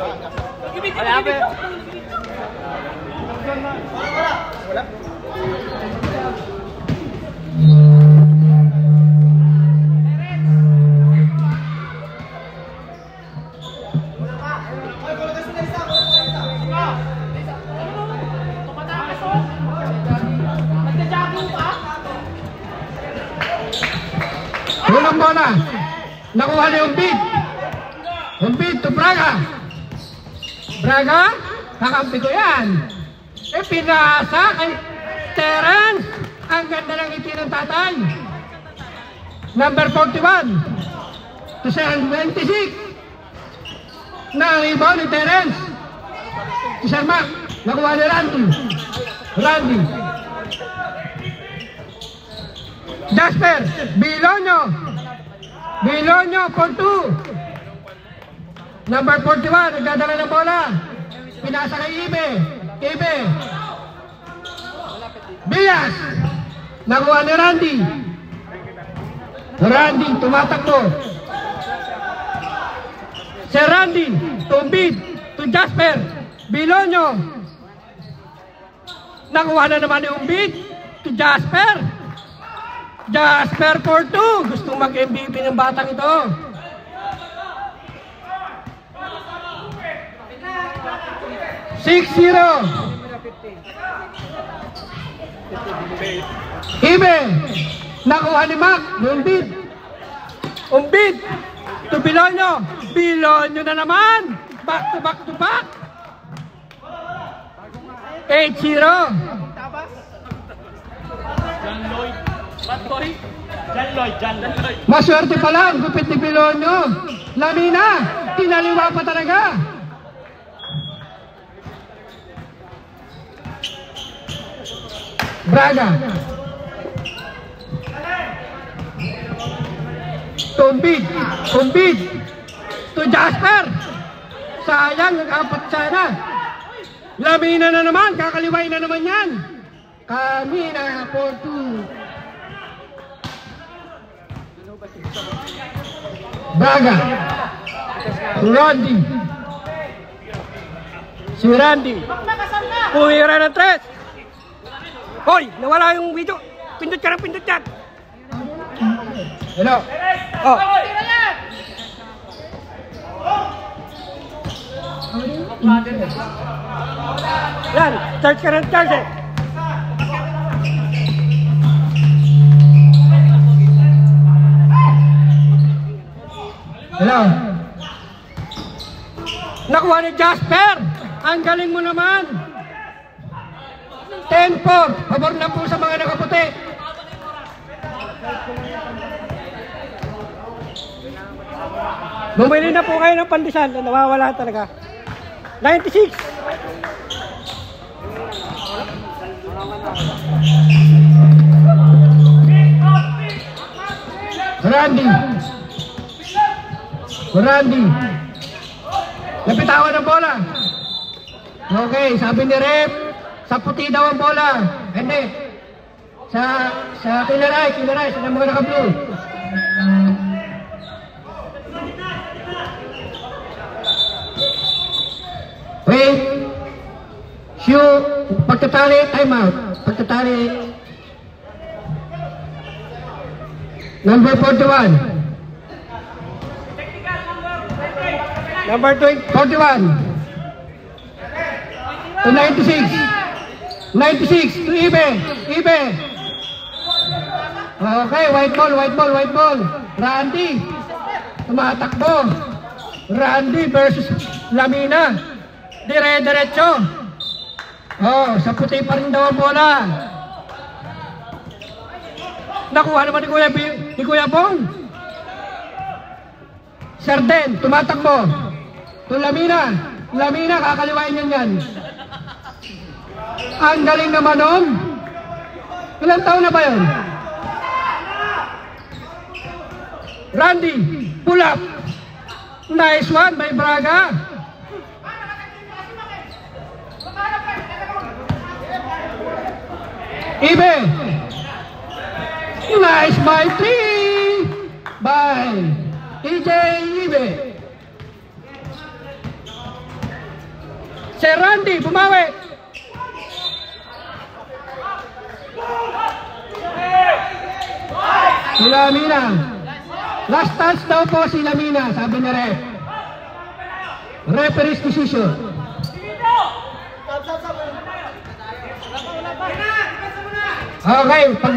Wala ba? Wala. Unang bola, nakuha ni Umbid. Umbid to Braga. Braga, kakampi ko yan. Pinasa kay Terence. Ang ganda ng ngiti ng tatay. Number 41 to 26. Naibaw ni Terence. Si Sharma, nakuha ni Randy. Jasper, Bilonyo for 2. Number 41, nagdadala ng bola. Pinasa kay Ibe. Bias, nakuha ni Randy, tumatakbo. Si Randy, tumbid, to Jasper. Bilonyo, nakuha na naman ni Umbid, to Jasper for 2. Gustong mag-MVP ng batang ito. Ibe, nakuha ni Mac, Umbid, to Bilonyo na naman, back to back. 8-0. John Lloyd. Maswerte pa lang, gupit ni Bilonyo. Lamina, tinaliwa pa talaga. Braga. Umbid, to Jasper. Sayang, nag-apat sana. Lamina na naman, kakaliway na naman yan. Kamina for 2. Braga. Si Randy. Puwira ng 3. Hoy, nawala yung video. Pindot ka yan. Hello. Oh. Yan, charge ka ng charge eh. Hello. Nakuha ni Jasper. Ang galing mo naman. 10-4. Pabor na po sa mga nakaputi. Bumili na po kayo ng pandesal. Nawawala talaga. 96. Randy. Napitawan ng bola. Okay, sabi ni Rep, sa puti daw ang bola. Hindi. Sa Kilaray, sa mga naka-blue. Wait. Shoot. Pagkatali, time out. Pagkatali. Number 41. Number 41 to 96 to Ibe. Okay, white ball. Randy tumatakbo. Randy versus Lamina. Dire-diretso. Oh, sa puti pa rin daw ang bola. Nakuha naman ni Kuya Bong. Sarden, tumatakbo. To Lamina, kakaliwain yan. Ang galing naman nun. Ilang taon na ba yun? Randy, pull up. Nice one by Braga. Ibe. Nice by 3 by EJ Ibe. Sir Randy, bumawi. Si Lamina. Last touch daw po si Lamina, sabi ni Ref. Referee's decision. Okay, pag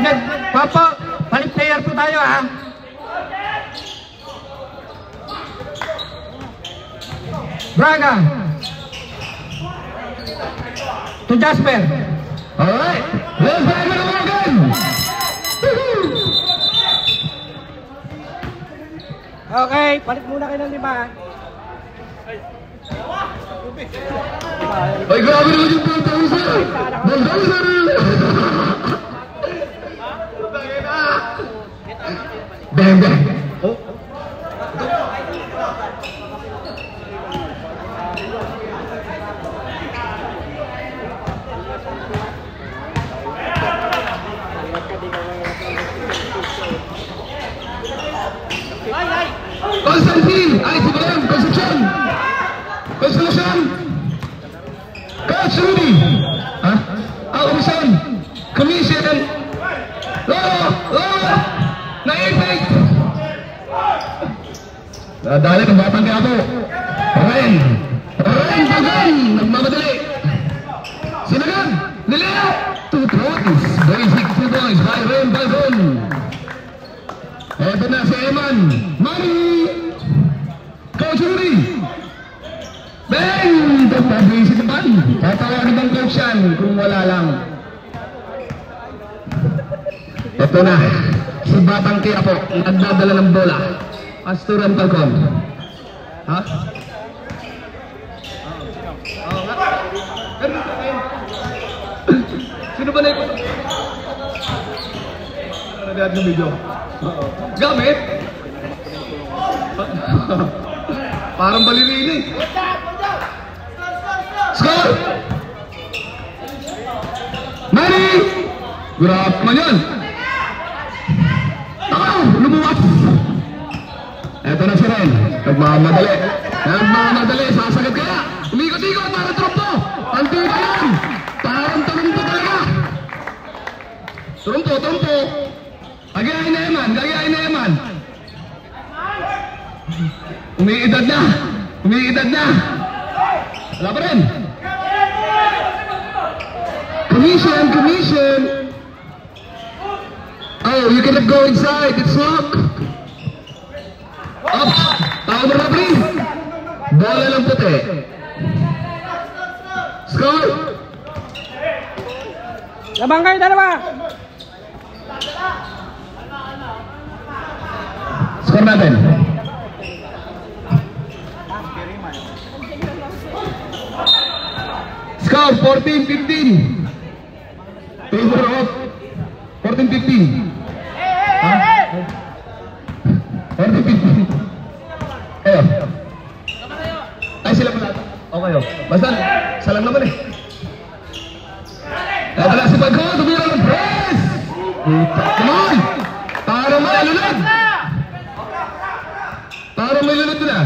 Papa, balik player po tayo ha. Braga. To Jasper. Alright, let's go again. Okay, balik muna kayo ng 5. Ay, grabe naman yung bulldozer! Bulldozer! Bang, bang! Konstantin! Ay, si Balem! Construction! Construction! Coach Rudy! Ha? Commission! Commission! Lolo! Na-effect! Dahil ang batang kaya po. Ren! Bagan! Nagmamadali! Sinagan! Nilea! 2 throws! Basic 2 points by Ren Bagan! Eto na si Eman! Mani! Coach Rudy! Bang! Pagpabisi naman! Tatawagin bang coach yan kung wala lang. Eto na! Si Batang Kaya po, nagdadala ng bola. Pastoran Falcon. Ha? Sino ba na ito? Nagdadala ng video. Gamit? Parang balirili. Score! Mani! Grabe man yan! Takaw! Lumuwas! Eto na si Ren. Nagmamadali. Nagmamadali. Sasagad kaya. Umikot-ikot. Parang trumpo. Antito yan. Parang trumpo talaga. Trumpo. Gayahin na Eman. Umiidad na. Wala pa rin. Commission. Oh, you cannot go inside. It's locked. Up. Tawag mo na rin. Bola lang puti. Score. Labang kayo, dalawa. Score natin. Score 14-15. Favor of 14-15. 14-15. Ayo. Ay sila pala. Okay oh. Basta salam naman eh. Ito na si Bagho. Tumira ng press. Come on. Para malulod. Na.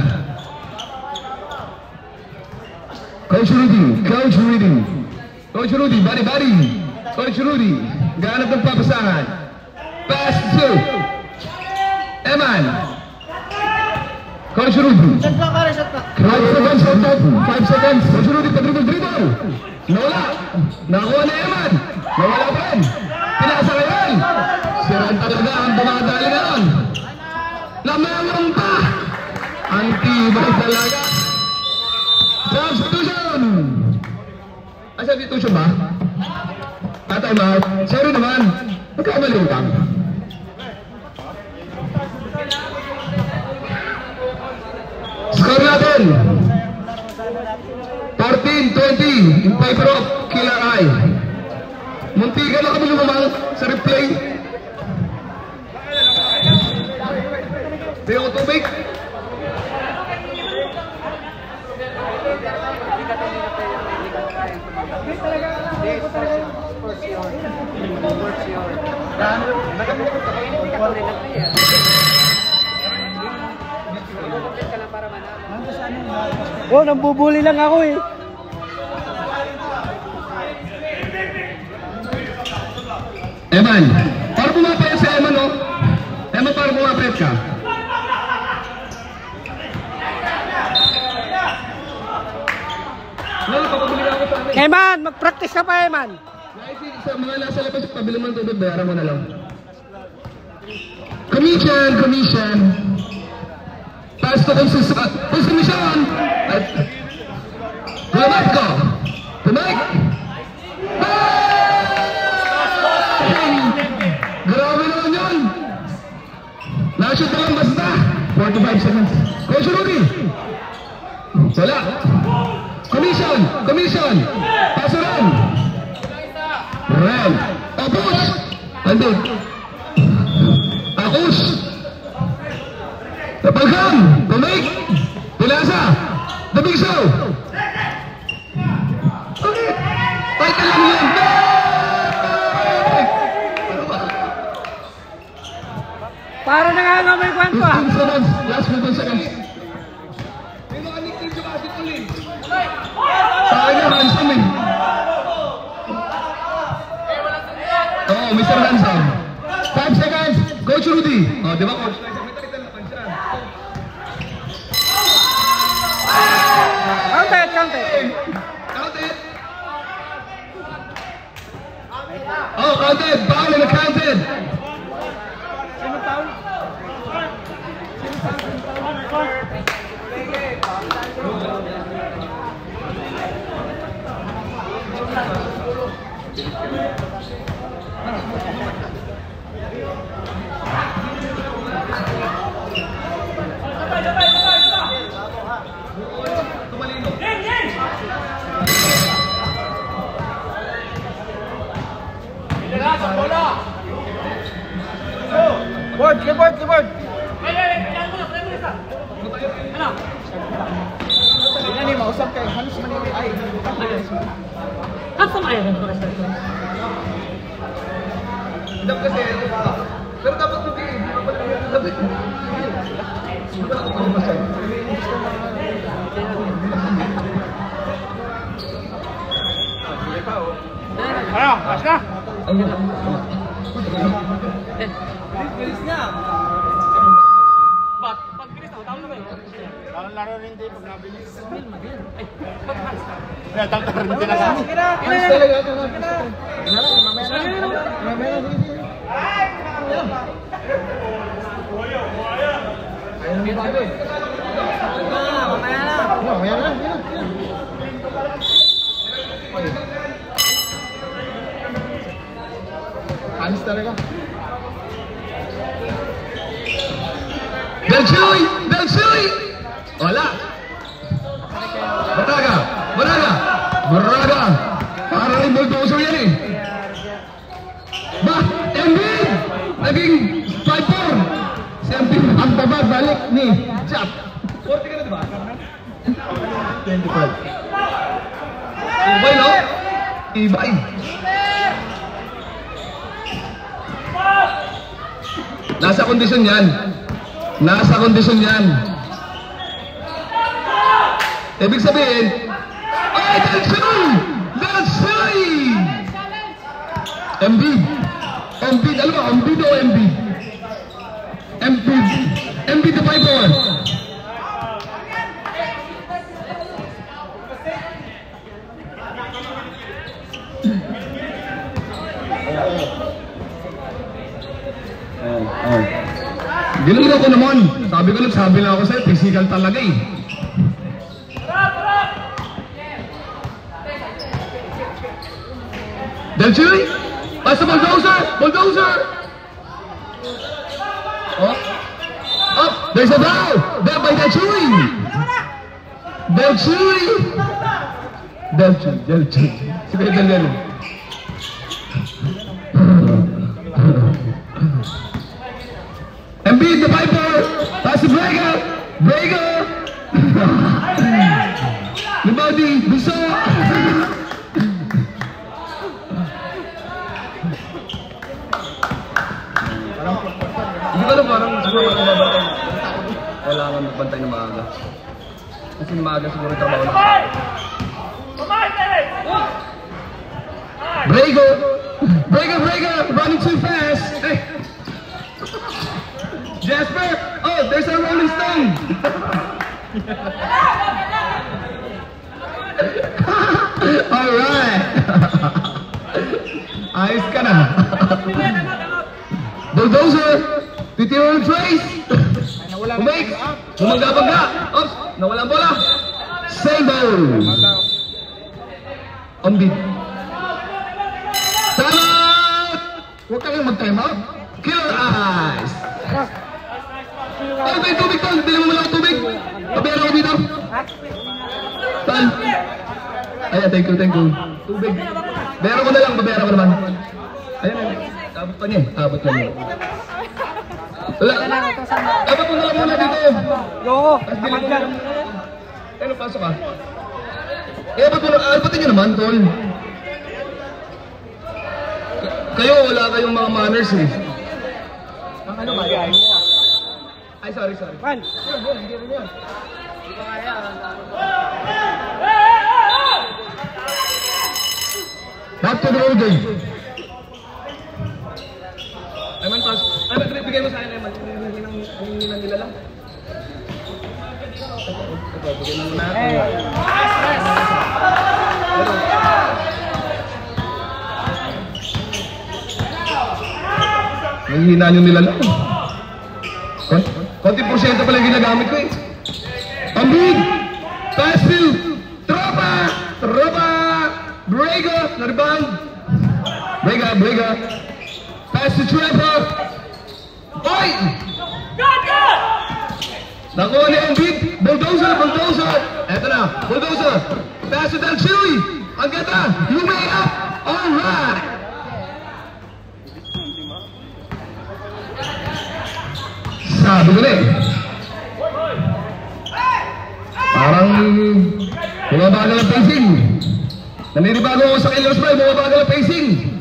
Coach Rudy, body. Coach Rudy, ganap ng papasahan. Pass to Eman. Coach Rudy. 5 seconds, 5 seconds. Coach Rudy, dribble. Nawala. Nakuha ni Eman. Nawala pa rin. Pinasa ngayon. Siran talaga ang dumadali ngayon. Lamang pa. Antibay talaga. Substitution. Ay, substitution ba? Tatay ba? Sorry naman. Magkamali ka. Score natin. 14-20 in favor of Killer Eye. Muntikan na kami lumamang sa replay. Tingnan ko tubig. Oh, nambubuli lang ako eh. Eman, para pumapayat si Eman, no? Eman, para pumapayat ka. Eman, mag-practice ka pa, Eman. Sa mga nasa labas, pabili mo ng tubig, bayaran mo na lang. Commission. Pass to consumption. Gulamat ko. Tumaik. Grabe naman yun. Nakashoot na lang basta. 45 seconds. Coach Rudy. Wala. Commission. Pass around. Ren. Tapos. Andun. Akus. Napalham. Tumik. Pilasa. The Big Show. Okay. Fight ka lang yun. Para nangangamay kwanto ah. 15 seconds. Last 15 seconds. Kaya handsome eh. Oo, Mr. Handsome. 5 seconds. Coach Rudy. O, di ba coach? Counted. Oh, counted. Foul and counted. Keyboard. Ano ni mausap kay halos manili ay. Asa kaya ka? Hindi kasi. Pero dapat hindi. Dapat. Ano? Pas na? Bilis na. Pag bilis na, tawag na ba yun? Laro rin din pag nabilis. Ay, pag-hans. Kaya tangkar rin din lang. Hans talaga. Mamaya na. Hans talaga. Belchuy! Wala! Baraga! Para rin bulldozer yan eh! Embiid! Naging 5-4! Si Embiid ang baba, balik ni Chap! 40 ka na diba? 25. Ibay no? Ibay! Nasa kondisyon yan. Ibig sabihin, ay, Delsoy! Embiid, alam mo, Embiid o Embiid? Embiid the 5-4. Ginulog ako naman. Sabi lang ako sa'yo, physical talaga eh. Delchuy! Pass the bulldozer! Oh! Up! There's a foul! There by Delchuy! Delchuy! Sige, Del. Embiid the 5-4! Pass to Brega! Libadi! Biso! Hindi ko alam, parang siguro magbabantay. Kailangan magbantay na maaga. Kasi maaga siguro trabaho na. Brego! Breaker, running too fast. Hey. Jasper, oh, there's a Rolling Stone. Alright. Ayos ka na. Bulldozer, titiro ng trace. Umake, bumangga-bangga. Oops, nawala ang bola. Save ball. On beat. Timeout! Huwag kayong mag-timeout. Killer eyes. Oh, may tubig tol. Bili mo muna ang tubig. Pabayaan ako dito. Tol. Ayan, thank you. Tubig. Bayaran ko na lang, babayaran ko naman. Ayan. Abot pa niya. Abot pa niya. Wala. Abot mo na lang muna dito. Loko. Kapag dyan. Ano, pasok ka? Eh, abot mo na. Abatin niyo naman, tol. Kayo, wala kayong mga manners eh. Ang ano ba? Ay, sorry. Man. Hindi rin yan. Back to the old game. Ayman, pass. Ayman, bigay mo sa akin, Ayman. Hindi nang nila lang. Ito, bigay mo na. Nanghihina nyo nila lang. Konti porsyento pala yung ginagamit ko eh. Pambid! Pass to! Tropa! Brega! Naribang! Brega! Pass to Trevor! Oy! Nakuha ni Ambid! Bulldozer! Eto na! Bulldozer! Pass to Del Chewy! Ang ganda! You may up! Alright! Sabi ko na eh. Parang bumabagal ang pacing. Naninibago ako sa Killers Pride, bumabagal ang pacing.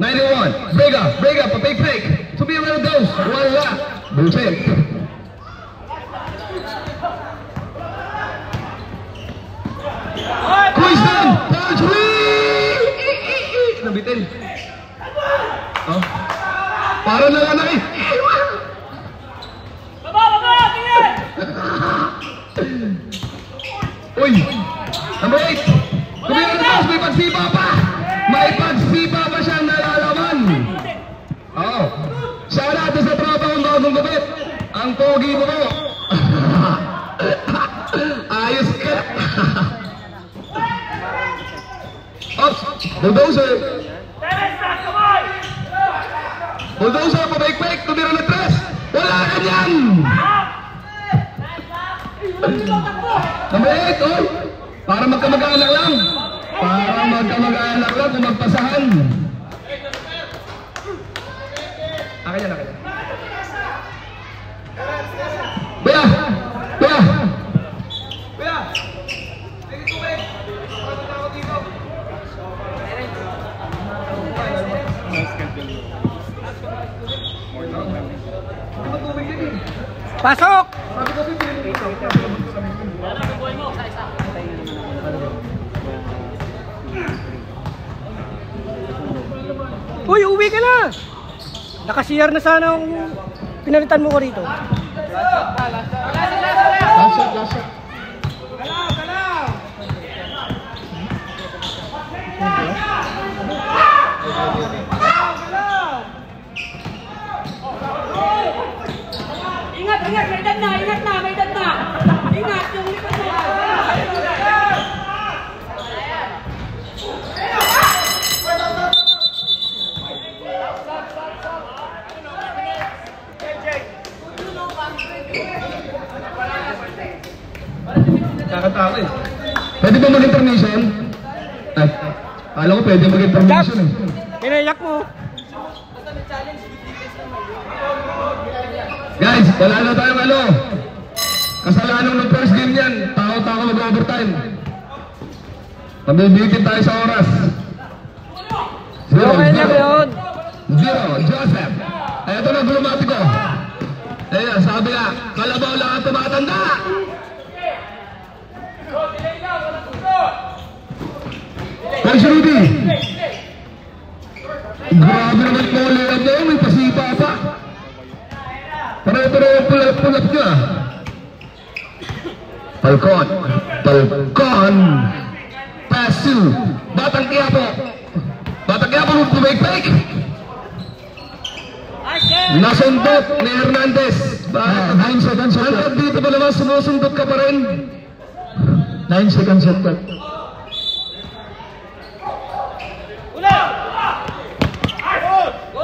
91, Brega, pa-fake. To be around those, wala. Bullshit. Quizdan, Patrick! Nabitin. Oh. Para na lang eh. Baba, tingin! Uy! Number 8! Kumira na tapos, may pagsipa pa! May pagsipa pa siyang nalalaman! Oo. Shout out sa tropa kong bagong gabit! Ang pogi mo ko! Ayos ka! Ops! Bulldozer! Bulldozer, pabalik-balik! Tumira na tres! Wala ka dyan! Number 8, oh! Para magkamag-anak lang! Para magkamag-anak lang kung magpasahan! Akin yan. Kuya! Pasok! Uy, uwi ka na! Nakasiyar na sana ang pinalitan mo ko rito. Last shot. Ingat, may dad na! Ingat, yung likod mo! Kakatawa eh. Pwede ba mag-intermission? Ay, alam ko pwede mag-intermission eh. Pinayak mo. Guys, wala na tayong ano. Kasalanan ng first game yan. Tao-tao mag-overtime. Mabibitin tayo sa oras. Okay lang yun. 0, Joseph. Eto na, Blumatiko. Ayan, sabi nga, kalabaw lang ang tumatanda. Coach Rudy. nyo ah. Falcon. Pass to Batang Quiapo. Batang Quiapo pumake. Nasundot ni Hernandez. 9 seconds shot. Hanggang dito ba naman sumusundot ka pa rin? 9 seconds shot.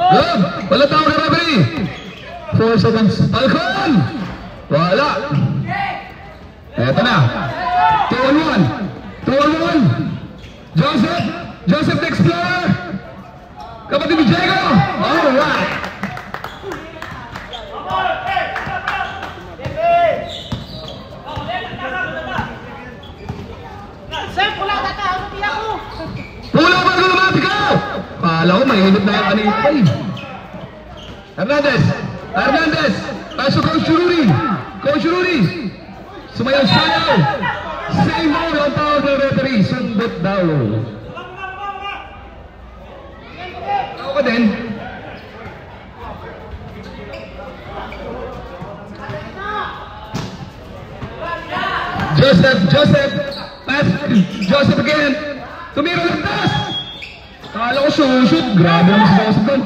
Good! Wala tao na referee! 4 seconds. Falcon! Wala! Eto na! 2-on-1! Joseph the Explorer! Kapatid ni Diego! Alright! Pula ba lumati ka? Kala ko mainit na yung kanina pa eh. Hernandez! Paso Coach Rudy! Sumayaw sayaw! Same mode ang tawag ng referee. Sundot daw. Ako ka din. Joseph! Pass! Joseph again! Tumira lang taas! Kala ko shoot. Grabe naman si Joseph doon.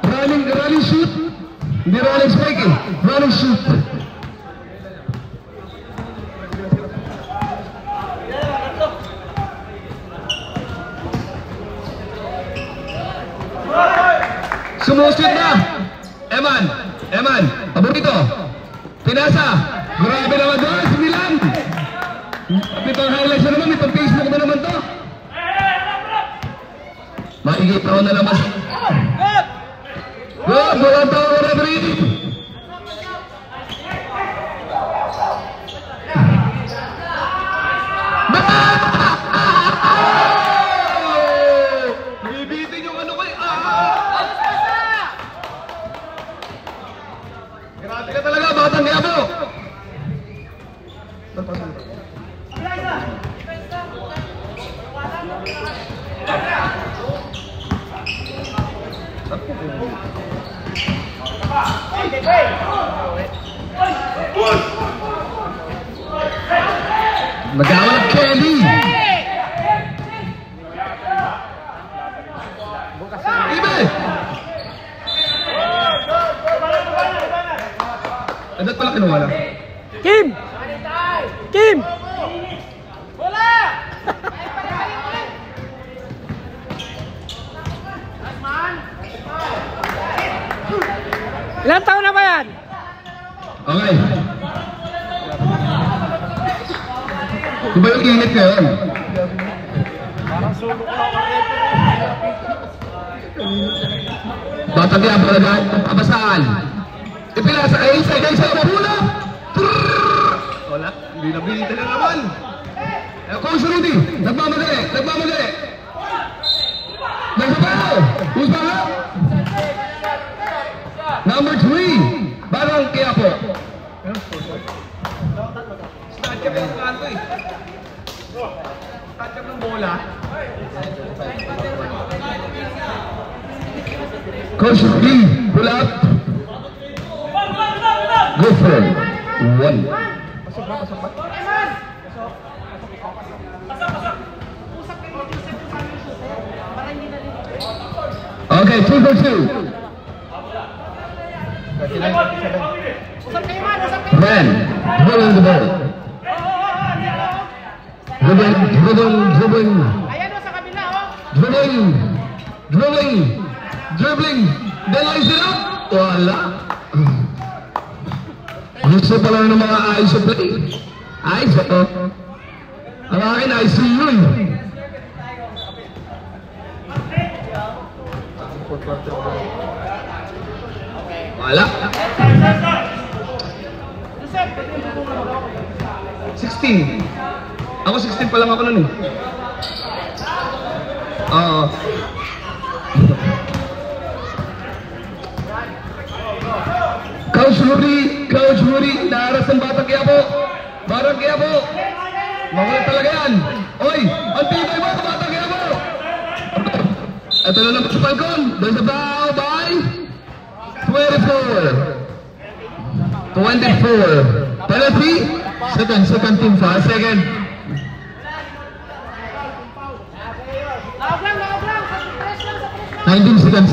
Running shoot. Hindi running spike eh. Running shoot. Sumushoot na! Eman! Paborito! Pinasa! Grabe naman doon! Sinilan! Itong highlights na naman, itong Facebook na naman to. Makikita ko na naman. Good! Walang tao na referee! Bibitin yung ano ko eh! Grabe ka talaga, Batang Quiapo! Magawal Kelly! Ibe! Agad pala kinuha na. Kim! Ilang taon na ba yan? Okay. Diba yung init ngayon? Batang Quiapo talaga ang pabasaan. Ipilasa kayo inside mabula! Wala, hindi nabilita na naman. Coach Rudy, nagmamadali. Nagsabaw! Who's back up? Number 3, Batang Quiapo. Start-up ng kanto eh. Start-up ng bola. Coach Rudy, pull up. Go for it. 1. Okay, 2 for 2. Ren, dribbling the ball. Dribbling. Then lines it up. Wala. Gusto pala ng mga eyes of play. Eyes ito. Ang akin, I see you. Wala. 16. Ako 16 pa lang ako nun eh. Oo. Coach Rudy, naaras ng Batang Quiapo. Mawala talaga yan. Oy, ang tibay mo, Batang Quiapo. Ito na naman sa Falcon. There's a foul by 24. 24. Penalty. Second team foul. Second. Lawag lang. 19 seconds.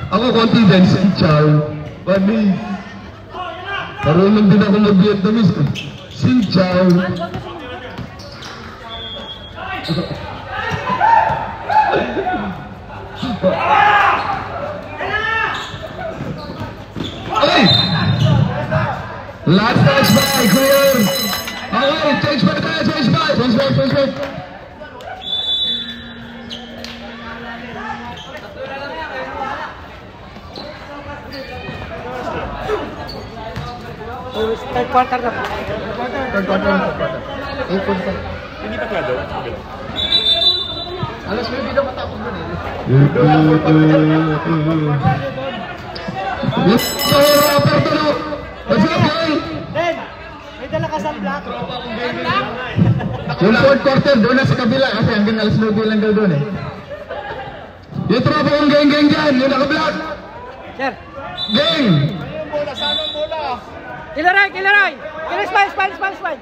Ako confidence. Ciao. Padi. Marunong din ako mag-Vietnamese. Xin chào. Okay. Last touch by clear. Okay, change back. Third quarter na. Third quarter. 8.5. Hindi pa kwado. Alas may video matapos doon eh. Let's go, Roberto. Let's go, boy. Then, may dala ka sa black. Yung fourth quarter doon na sa kabila kasi hanggang alas 9 lang daw doon eh. Yung tropa kong geng-geng dyan, yung naka-black. Sir. Geng. Kilaray. Spine.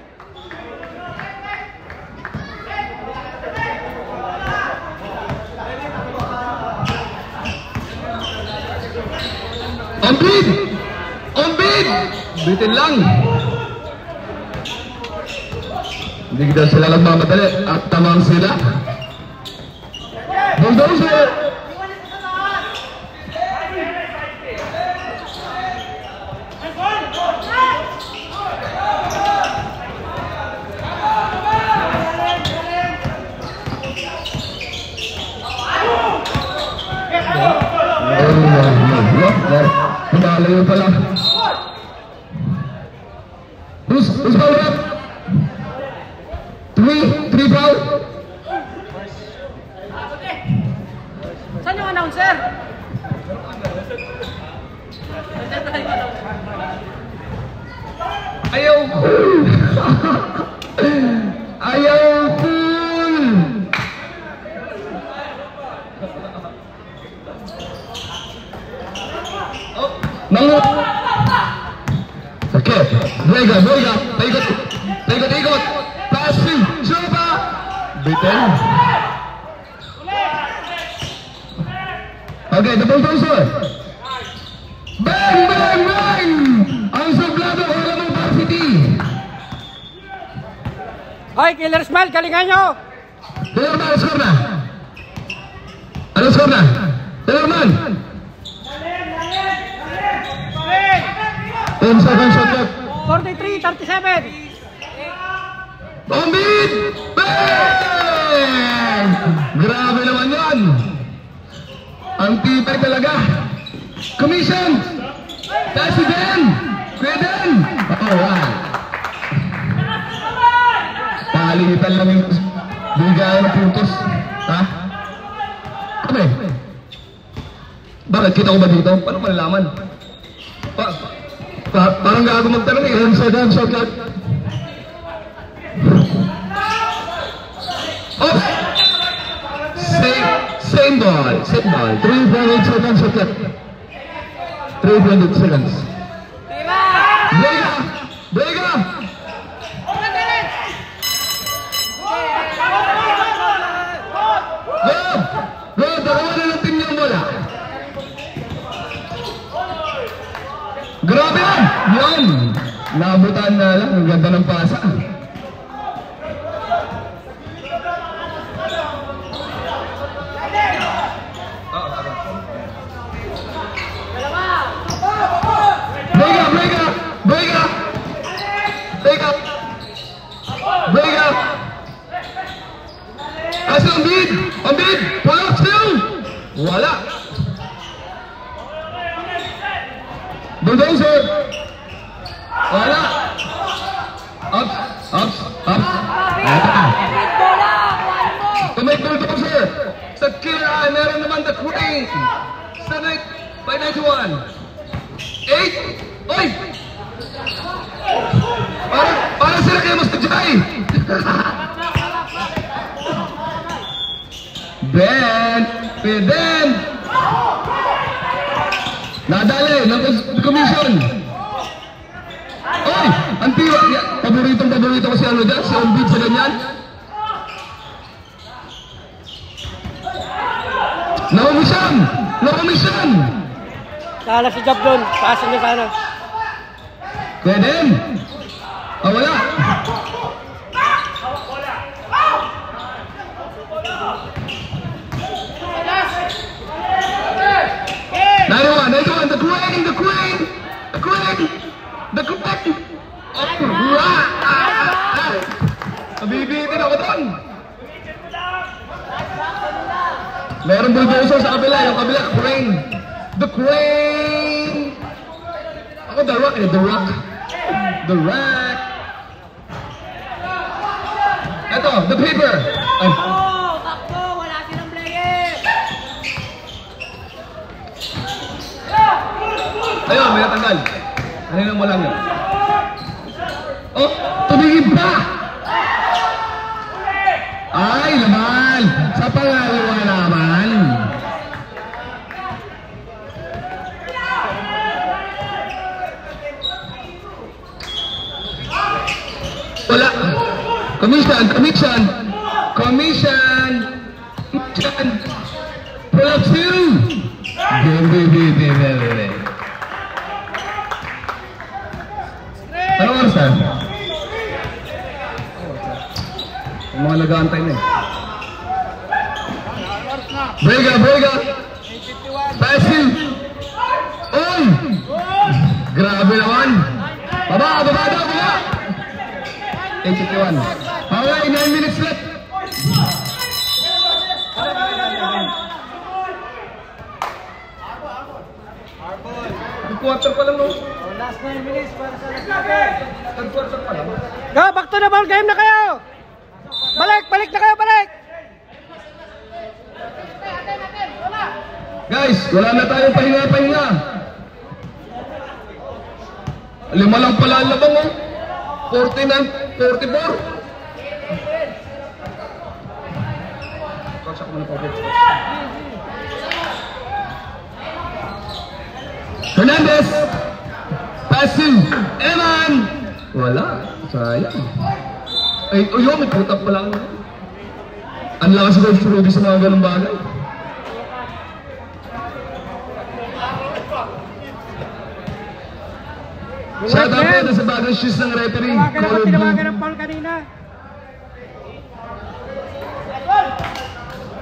On bid! Bitin lang. Hindi daw sila nagmamadali at tamang sila. Bulldozer! Malayo pala. Who's foul up? Three foul. Saan yung announcer? Ayaw pool. Ayaw pool. Okay, Vega, paikot, passing, Juba, bitin. Okay, the bulldozer. Bang! Ang sublado, wala mong varsity. Hoy, Killer Smile, galingan nyo! Tillerman, score na. Ano score na? Tillerman. 10 seconds shot clock. 43-37. Bombit! Bang! Grabe naman yan. Ang tibay talaga. Commission! President! Queden! Alright. Palitan lang yung bigay ng putos. Ha? Kami? Bakit? Kita ko ba dito? Paano malalaman? Parang gago magtanong eh. 10 seconds shot clock. Oh! Same ball. 3.8 seconds shot clock. 3.8 seconds. Vega! Go! Dalawa na ng team niyang bola. Grabe yan! Yan! Naabutan na lang. Ang ganda ng pasa. Vega! Asa ang bid! Pull up still! Wala! Bulldozer! Wala! Up! Tumay bulldozer! Sa kira, meron naman the queen! Stanek by 91! 8! Oy! Para sila kayo mas kajay! Ben! Nadali ng commission! Ang tira, paborito ko si ano dyan, si Ombid sa ganyan. Naumisan! Sana si Job doon. Pasan niya sana. Kaya din. Wala. Nine-one, the queen! Nabibitin ako doon. Meron bulldozer sa kabila, yung kabila, Queen. The Queen! Ako, The Rock. Eto, The Paper. Ay. Bakto! Wala silang player! Ayun, may natanggal. Kanina mo lang yun. Oh, tumingin pa! Ay, laman! Sa pangalawa naman. Wala. Commission. Pull up two. Ano oras na? Ang mga nag-aantay na eh. Brega! Passive! Oy! Grabe naman! Baba! 8:51. Okay, 9 minutes left. Quarter pa lang, no? Last 9 minutes para sa nagsabi. Quarter pa lang. Go, back to the ball game na kayo. Balik na kayo. Guys, wala na tayong pahinga. 5 lang pala ang labang, oh. 49, 44. Kaksak mo na po. Hernandez! Passive! Eman! Wala. Sayang. Ay, yun, may putap pa lang. Ang lakas ko si Ruby sa mga ganong bagay. Shout out po sa bagong shoes ng referee. Tinawagan ng Paul kanina.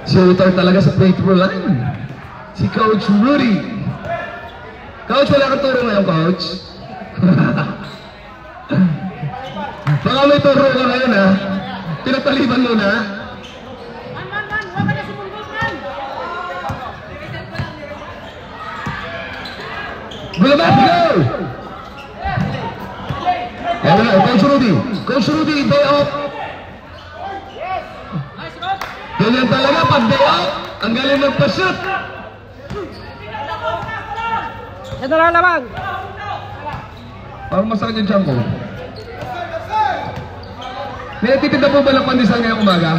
Shooter talaga sa free throw line. Si Coach Rudy. Coach, wala kang turo ngayon, Coach. Baka may turo ka ngayon, ha? Pinagpaliban mo na. Huwag ka na sumumbog, man! Gulabat, go! Ayan na, Coach Rudy, day off. Ganyan talaga, pag day off, ang galing magpa-shoot. Yan na naman. Parang masakit yung tiyan ko. May natitinda po ba ng pandesal ngayong umaga?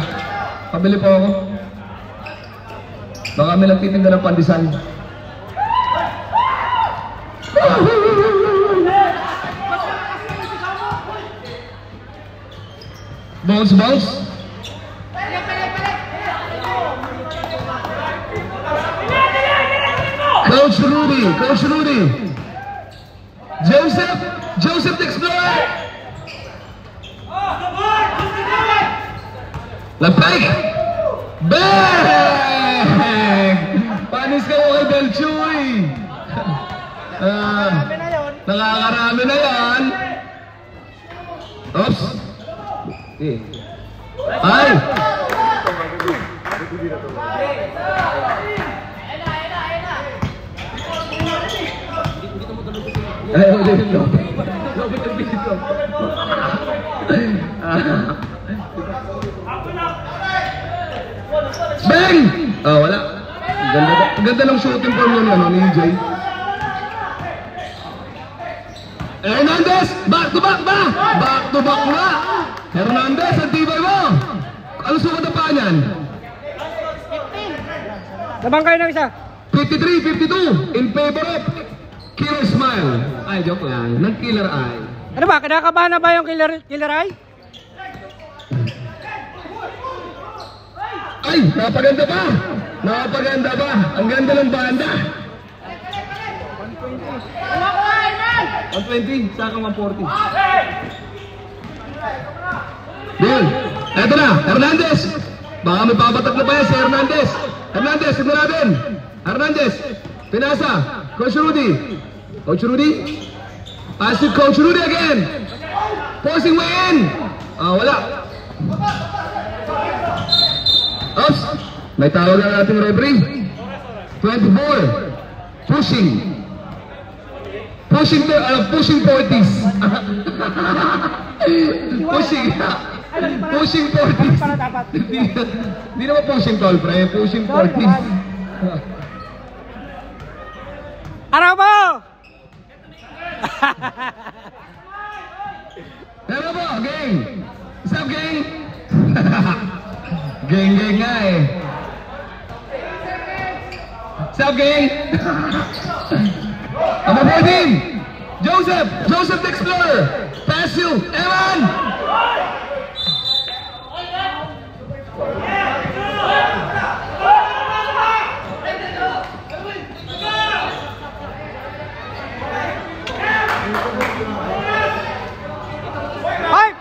Pabili po ako. Baka may nagtitinda ng pandesal. Bounce. Coach Rudy. Joseph the Explorer. Lapay. Bang! Panis ka mo kay Belchoy. Nakakarami na yan. Oops. Ay! Bang! Wala. Ganda ng shooting form yun, ni Jay. Hernandez! Back to back ba? Back to back nga! Hernandez, ang tibay mo! Ano sukat na paa niyan? Labang kayo ng isa. 53-52 in favor of Killer Smile. Ay, joke lang. Ng Killer Eye. Ano ba? Kinakabahan na ba yung Killer Eye? Ay, napaganda pa! Napaganda pa! Ang ganda ng banda! 120, saka 140. Bill, eto na, Hernandez! Baka may papatak na pa yan si Hernandez! Hernandez, tignan natin! Hernandez, pinasa! Coach Rudy! Coach Rudy? Pass to Coach Rudy again! Forcing way in! Wala! Oops! May tawag na natin referee. 24. Pushing. Pushing 40s. Pushing 40s. Hindi naman pushing tall, pre. Pushing 40s. Araw mo! Pero po, gang! What's up, gang? Gang nga eh. What's up, gang? Number 14! Joseph the Explorer! Pass you! Evan! Ay!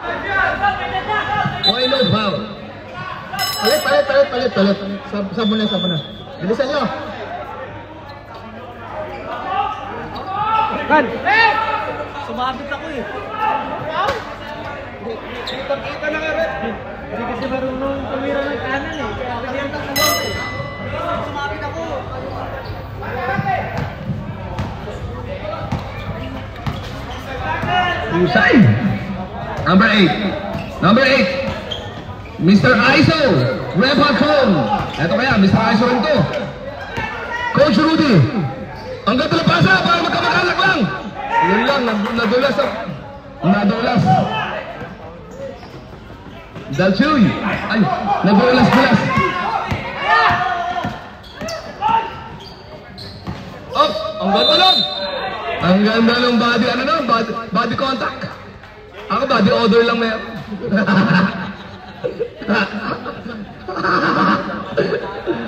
Why no foul? Palit. Sabo na. Bilisan nyo. Kan! Sumabit ako eh. Kita na nga rin. Hindi kasi marunong tumira ng kanan eh. Kaya kasi yung tatlo eh. Sumabit ako. Usay! Number 8. Mr. Iso, Rep Hacon. Ito kaya, Mr. Iso rin to. Coach Rudy. Ang ganda na pasa para magkamakalak lang. Yun lang, nadulas. Dalchuy. Ay, nadulas. Oh, ang ganda lang. Ang ganda ng body contact. Ako body odor lang meron.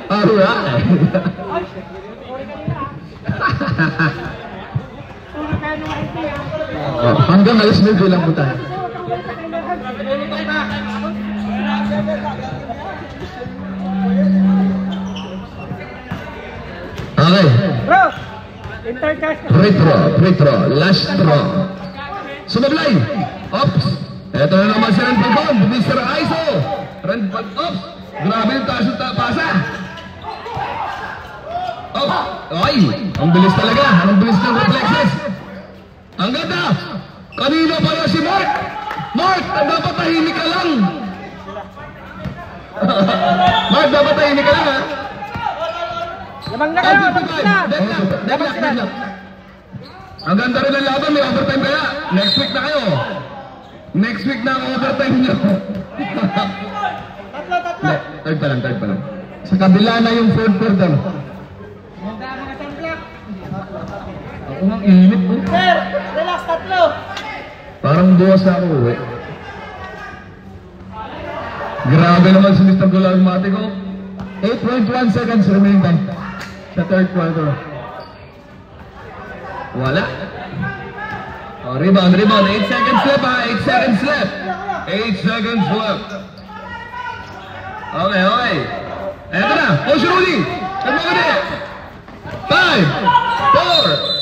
Alright. Hanggang alas 9 lang po tayo. Okay. Bro! Intercast! Retro, last draw. Sumablay. Ops. Ito na naman si Ranpagon, Mr. Iso. Ops. Grabe yung taas yung pasa. Ops. Ay, ang bilis talaga. Ang bilis ng reflexes. Ang ganda. Kanino pa yun si Mark? Mark, dapat tahimik ka lang. Mark, dapat tahimik ka lang ha. Lamang na kayo! Deadlock. Ang ganda rin ang laban, may overtime kaya. Next week na kayo. Next week na ang overtime nyo. Tatlo. Third pa lang. Sa kabila na yung fourth quarter. Ako ang init po. Sir, relax, tatlo. Parang buwas na ako eh. Grabe naman si Mr. Gularmatico. 8.1 seconds remaining time sa third quarter. Wala. Oh, rebound. 8 seconds left ha. 8 seconds left. 8 seconds left. Okay. Eto na. Coach Rudy. Nagmamali. 5, 4.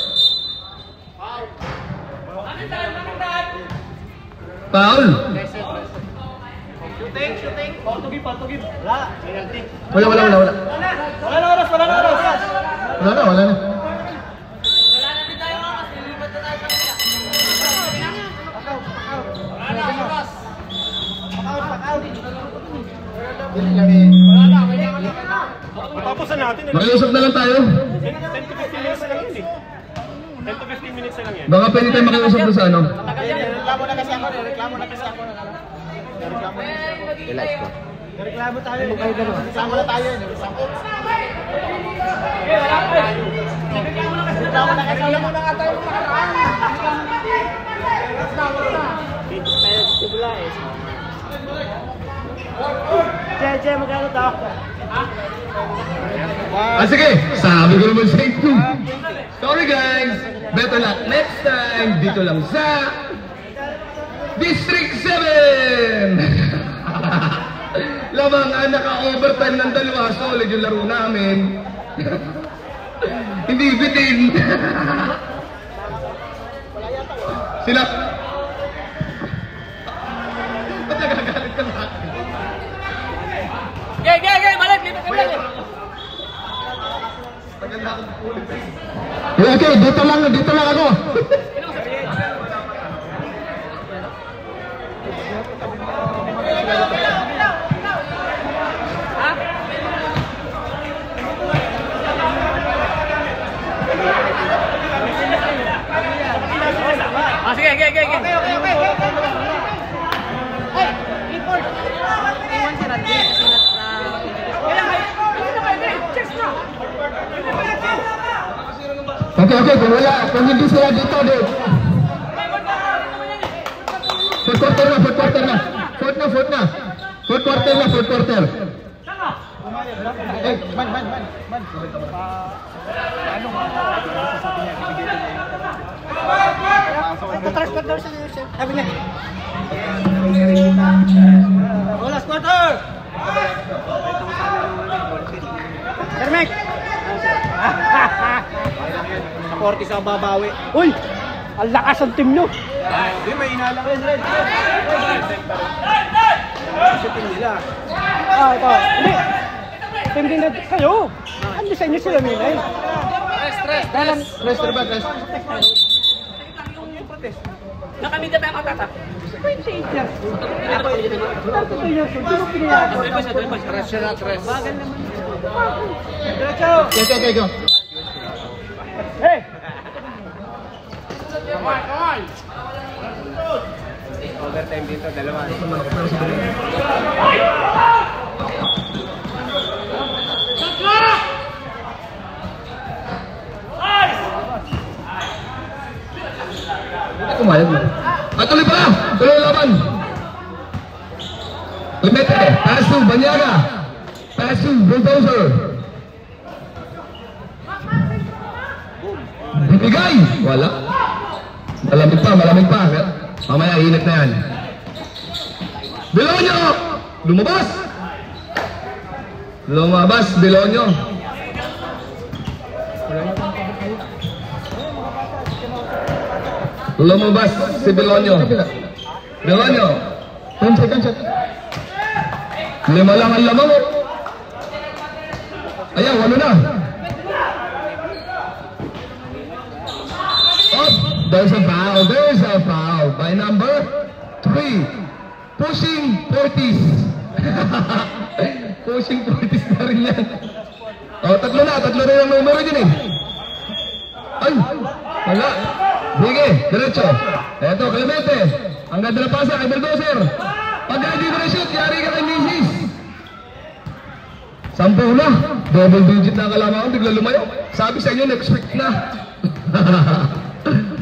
Foul. Shooting. Patugin. Wala. Wala. Wala na oras. Wala na. Tapusan natin. Makiusap na lang tayo. 10 to 15 minutes na lang yun eh. 10 to 15 minutes na lang yan. Baka pwede tayo makiusap na sa ano. Reklamo na kasi ako. Reklamo tayo. Reklamo na tayo. Reklamo na kasi. Reklamo na nga tayo. Che, magkano to? Sige, sabi ko naman sa inyo. Sorry guys, better luck next time dito lang sa District 7. Lamang naka-overtime ng dalawa, solid yung laro namin. Hindi bitin. Sila. Ba't nagagalit ka sa akin? Gay, balik, lipat ka balik. Okay, dito lang ako. Sige. Okay. Hey, report. Iwan si Randy. Okay, kung hindi sila dito, Dave. Fourth quarter na. Fourth quarter. Eh, man. Ano ba? Transfer daw siya. Sabi niya. Oh, last quarter. Kermek. Sa 40 sa babawi. Uy! Ang lakas ang team nyo! Hindi, may inalang rin. Sa team nila. Ito. Hindi. Team din na kayo. Ano sa inyo sila nila eh? Rest. Nakamita ba ang katata? 28 years. 32 years old. Sino pinayaan? Tres. Bagal naman. Diretso. Okay, go. Hey! Come on. Overtime dito, dalawa. Kumayag mo. Tuloy pa! Tuloy ang laban! Limete, pass to Banyaga. Pass to Bulldozer. Bibigay! Wala. Malamig pa. Mamaya, init na yan. Bilonyo! Lumabas, Bilonyo. Lumabas si Bilonyo. 10 seconds. 5 lang ang lamang. Ayan, 8 na. Oh, there's a foul by number 3. Pushing 40s. Pushing 40s na rin yan. Tatlo rin ang numero dyan eh. Ay, wala. Sige, diretso. Eto, Clemente. Ang ganda na pasa kay Bulldozer. Pag hindi mo na shoot, yari ka kay Mrs. 10 na. Double digit na kalamangan, bigla lumayo. Sabi sa inyo, next week na.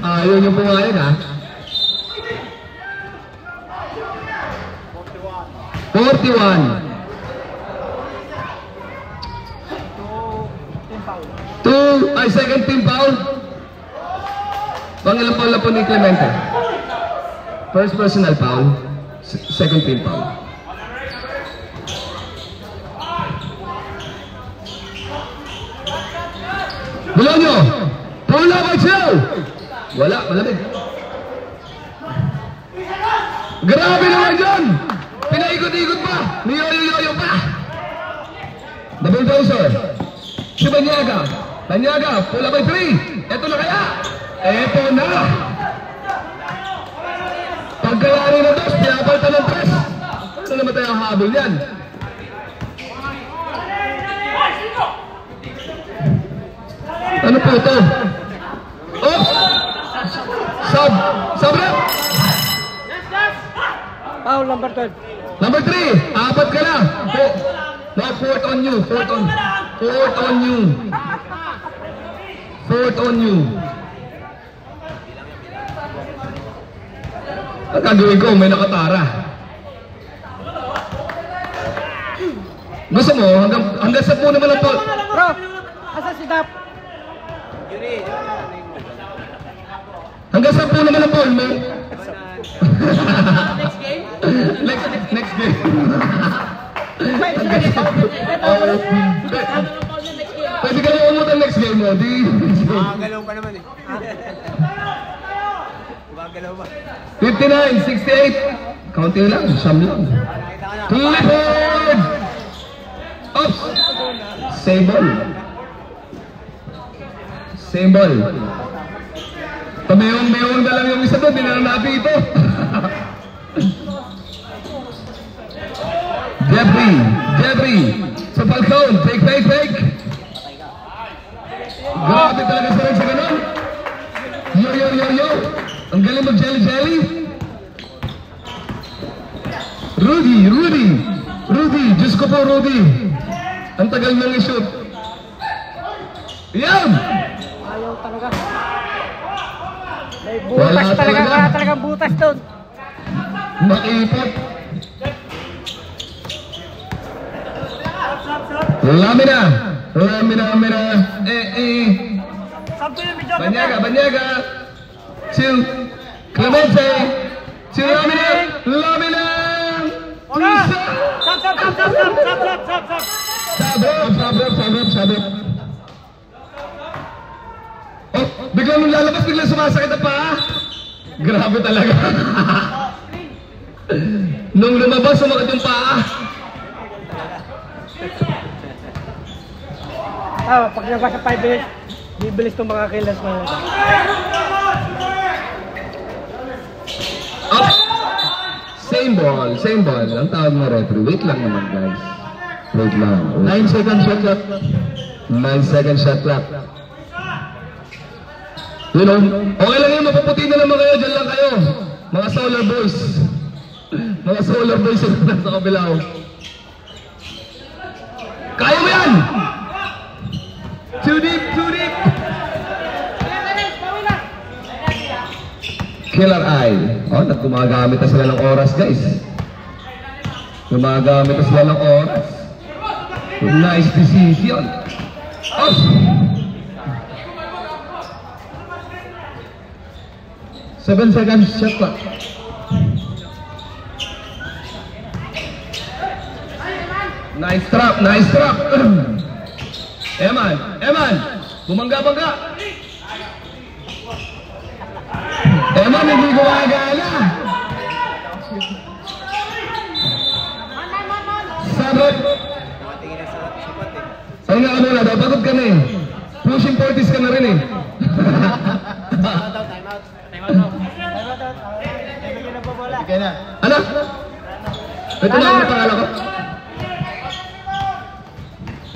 Ayaw nyo pumayag ha. 41. Second team foul. Pangilang foul na po ni Clemente. First personal foul. Second team foul. Bilonyo! Pull up by two! Wala, malamig. Grabe naman dyan! Pinaikot-ikot pa! Niyoyo-yoyo pa! The Bulldozer. Si Banyaga. Pull up by three! Eto na kaya! Eto na! Pagkayari na dos, pinapalta ng tres. Ano naman tayo ang habol yan? Ano po ito? Oh! Sub rep! Foul number 12. Number 3, apat ka na. No, fourth on you. Ang gagawin ko, may nakatara. Gusto mo, hanggang 10 naman ang Paul. Bro, asa si Dap? Hanggang 10 naman ang Paul mo. Next game? Next game. Pwede ka lang umut ang next game mo. Makagalaw pa naman eh. Makagalaw pa. 59, 68. Counting lang, siyam lang. Clifford! Oops! Same ball. Same ball. Pameyong-meyong na lang yung isa doon, hindi na natin ito. Jeffrey. Sa Falcon, fake. Grabe talaga sa rin sa ganun. Yo. Ang galing mag jelly. Rudy, Diyos ko po Rudy. Ang tagal nang i-shoot. Yan! Ayaw talaga. May butas talaga. Wala talagang butas doon. Makipot. Lamina. Banyaga. Chill. Clemente. Chill Lamina. Sabot. Oh, biglang nung lalabas, biglang sumasakit ang paa. Grabe talaga. Nung lumabas, sumakit yung paa. Pag nabasa 5 minutes, bibilis itong mga kills mo. Up. Same ball. Ang tawag na referee. Wait lang naman, guys. Wait lang. 9 second shot clock. 9 second shot clock. You know, okay lang yun. Mapuputi na naman kayo. Diyan lang kayo. Mga solar boys. Mga solar boys na sa kabilaw. Kaya mo yan! Too deep! Killer eye. Oh, gumagamit na sila ng oras, guys. Gumagamit na sila ng oras. Nice decision. Oh! 7 seconds shot clock. Nice trap. Eman. Bumangga. Eman, hindi gumagana. Sabot. Ay nga muna, pagod ka na eh. Pushing 40s ka na rin eh. Ano? Ito na ang pangalan ko.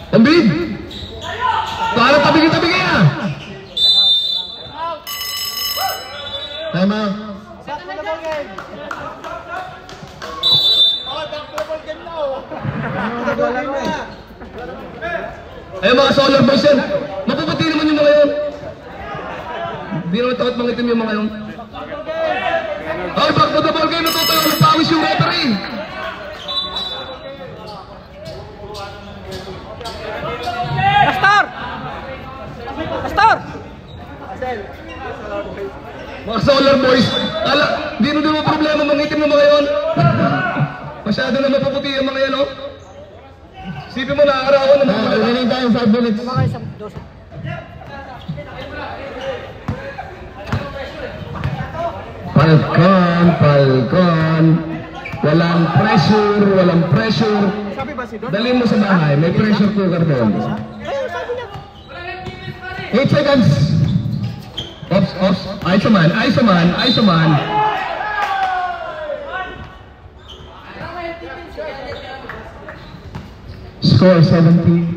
Ambid! Para tabi-tabi kaya! Time out. Ayun mga solar boys yan. Mapuputi naman yung mga yun. Hindi naman takot mangitim yung mga yun. Ay, back to the ball game. Natutuyo. Nagpawis yung referee. Pastor! Mga solar boys. Di mo problema mangitim ng mga yun. Masyado na mapuputi yung mga yan, oh. Sipin mo na, arawan na mga winning tayo 5 minutes. Falcon. Walang pressure. Dalhin mo sa bahay, may pressure cooker doon. 8 seconds. Ops. Isoman. Score 70.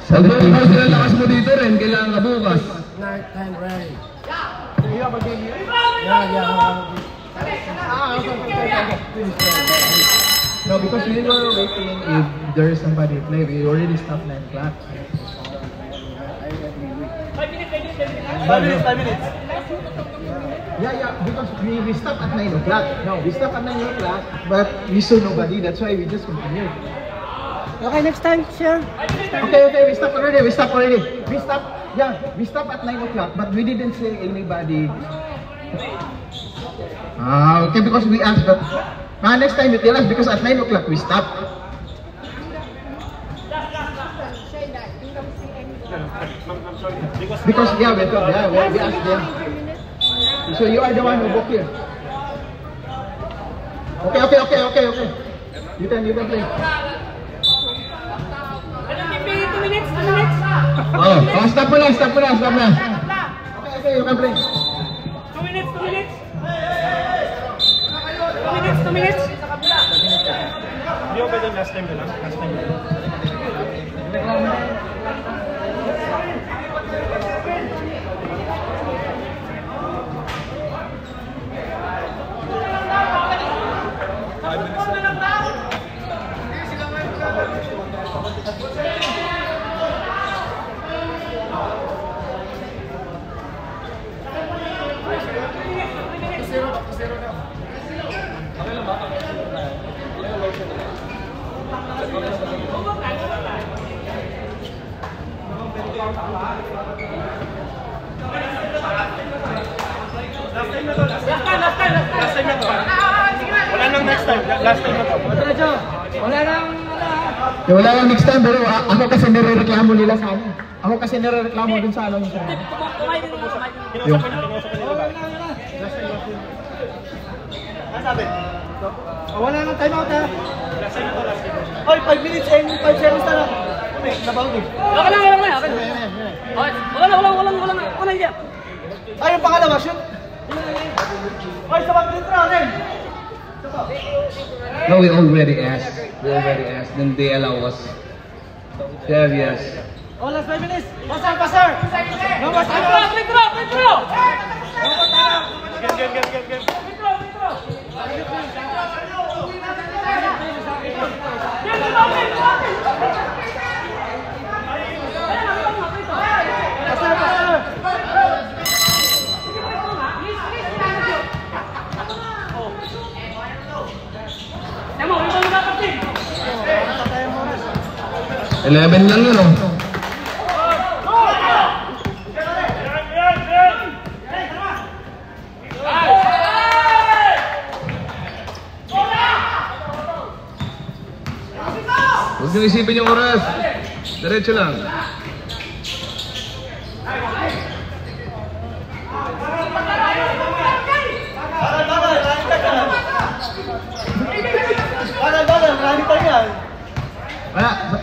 70. Ang lakas mo dito rin, kailangan ka bukas. No, because we were waiting if there is somebody play. We already stopped 9 o'clock. 5 minutes. Yeah, because we stopped at 9 o'clock. No, we stopped at 9 o'clock, but we saw nobody. That's why we just continued. Okay, next time, sir. Okay, we stopped already. We stopped at 9 o'clock, but we didn't see anybody. Okay, because we asked, but next time you tell us, because at 9 o'clock we stopped. Because we asked them. So you are the one who booked here. Okay. You can play. 2 minutes. Stop mo na. Okay, you can play. 2 minutes. 2 minutes. Hindi ko pwede last time na lang. Last time na to. Wala nang next time. Last time na to. Wala nang Wala nang next time, pero ako kasi nirereklamo nila sa akin. Ako kasi nirereklamo dun sa ano yung sa akin. Kinusapan nila ba? Last time na to. Ano sabi? Wala nang time out, ha? Last time na to. Oy, 5 minutes and 5 seconds na lang. Nabago. Okay lang. Wala yan. Ay, yung pangalawa, shoot. Oy, sa pag-intro, Ren. No, we already asked. Then they allow us. Yes. Oh, last 5 minutes. Passer. No more time out. Intro. Game. Passer. 11 lang yun, oh. Huwag nyo isipin yung oras. Diretso lang.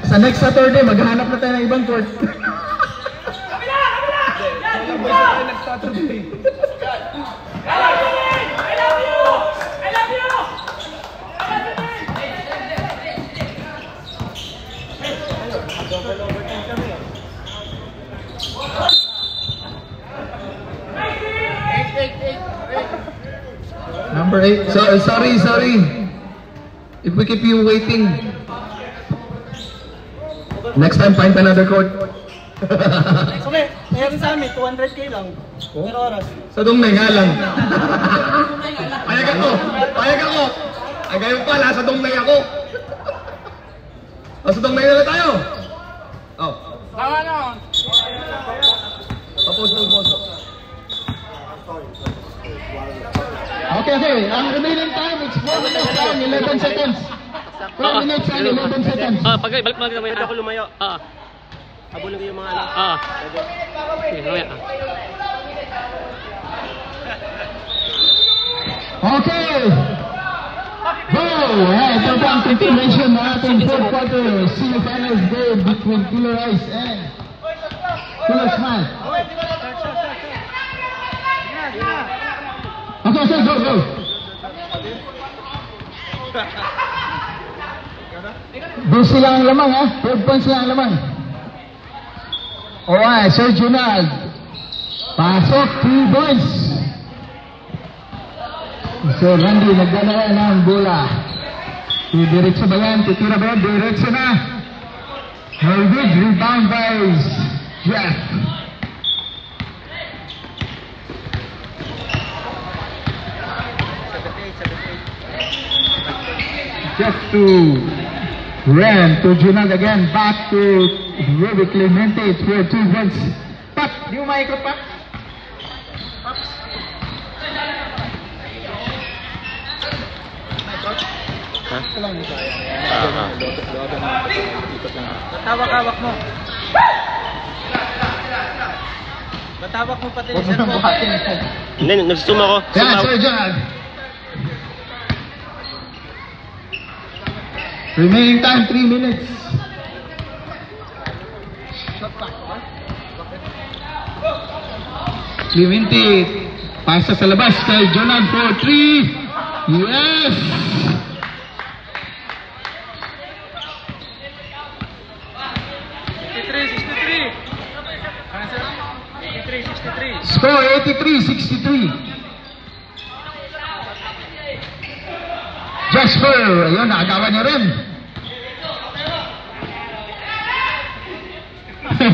Sa next Saturday, maghahanap na tayo ng ibang court. Number 8. Sorry. If we keep you waiting. Next time, find another court. Kami, meron sa amin, 200k lang. Per oras. Sa Dungay nga lang. Payag ako. Ay kayo pala, sa Dungay ako. Sa Dungay na lang tayo. Tama na. Paposo. Okay. Ang remaining time, it's 4 minutes lang, 11 seconds. 4 minutes and 11 seconds. Balik mo lang naman. Pwede ako lumayo. Habulin ko yung mga anak. Sige, mamaya. Okay. Go! Ito po ang continuation ng ating fourth quarter semi-finals game between Killer Ice and Killer Smile. Okay, go! Doon sila ang lamang, ha? 12 points sila ang lamang. Alright, Sir Junald. Pasok, 3 points. Sir Randy, nagdala ng bola. Diretso ba yan? Titira ba yan? Diretso na. Very good. Rebound by Jeff. Just to Ren to Junag again. Back to Ruby Clemente for 2 points. Pat, di mo maikot pa? Hawak-hawak mo. Batawak mo pati Huwag mo nang buhatin. Hindi, nag-zoom ako. Yeah, Sir John. Remaining time 3 minutes. Clemente pasa sa labas kay Jonan for 3. Yes! Score 83-63. Jasper, ayun, nakagawa niya rin.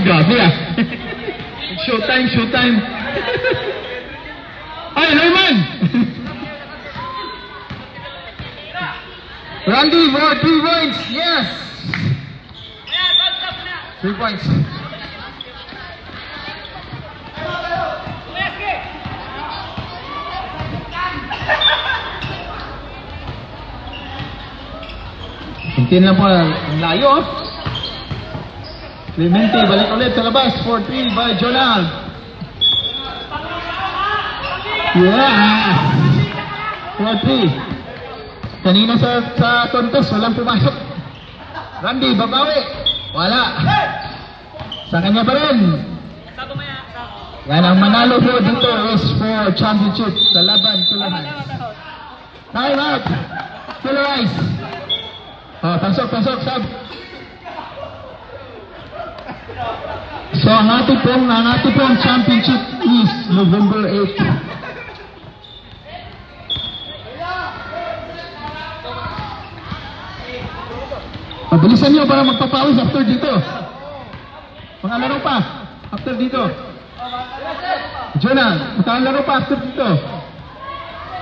Grabe ah. Showtime, showtime. Ay, Layman! Randy for 3 points, yes! 3 points. Hintin lang po ang layo. Clemente balik ulit sa labas. 4-3 by Jonal. Yeah! 4-3. Kanina sa contest walang pumasok. Randy babawi. Wala. Sa kanya pa rin. Yan ang manalo po dito is for championship sa laban tulahan. Time out. Polarize. Oh, pasok, sab. So, ang ating pong championship is November 8. Bilisan nyo para magpapawis after dito. Mga laro pa, after dito. Jonah, mga laro pa after dito.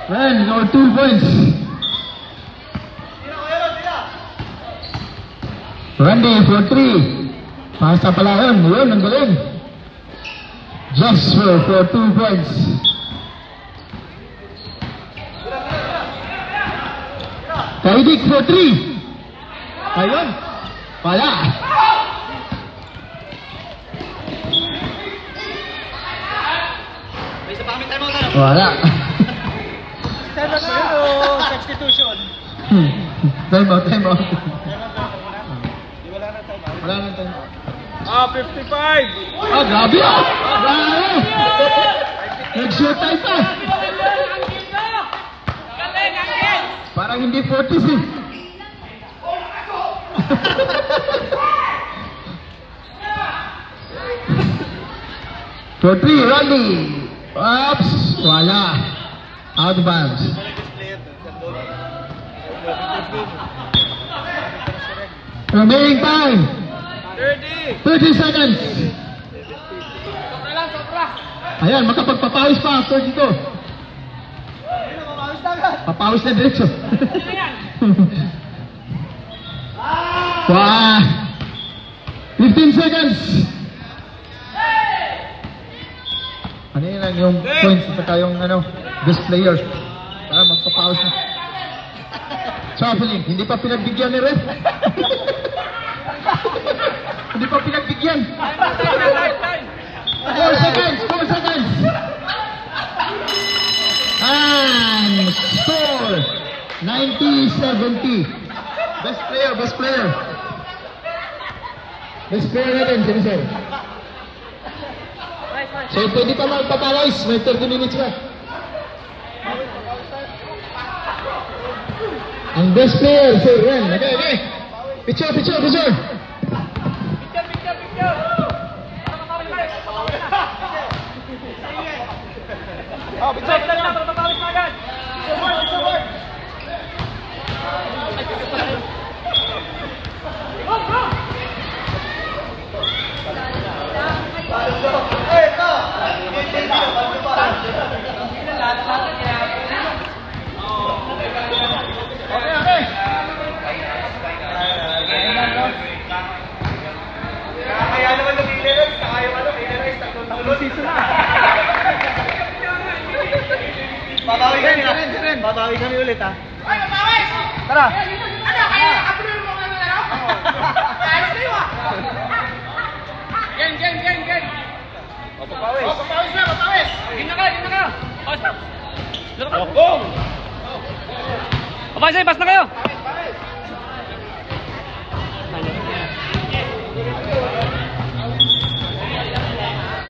Ren, or 2 points. Randy for 3. Pasa pala yun. Yun, ang galing. Jasper for 2 points. Kaidik for 3. Ayun. Wala. Wala. Substitution. Time out. Wala na time out. 55! Grabe ah! Grabe! Nag-shoot time pa! Parang hindi 40s eh. For 3, Randy. Oops! Wala. Out of bounds. Remaining time. 30 seconds. Ayan, makapagpapawis pa after dito. Papawis na diretso. Wow. 15 seconds. Ano yun lang yung points at saka yung best player. Para magpapawis na. Shuffling, hindi pa pinagbigyan ni Ref. Hindi pa pinagbigyan. 4 seconds. And score 90-70. Best player. Best player natin, sino sir? So pwede pa magpapawis. May 30 minutes pa. Ang best player, Sir Ren. Okay. Picture. Oh, picture na, papawis na agad. Support. Okay. Babawi kami ulit ha. Ay, mapawis! Tara! Ano, kaya nakapulol mo kami na, no? Ayos kayo, ah! Game! Papawis! Oh, papawis na, papawis! Game na ka! Pause na! Boom! Pass na kayo!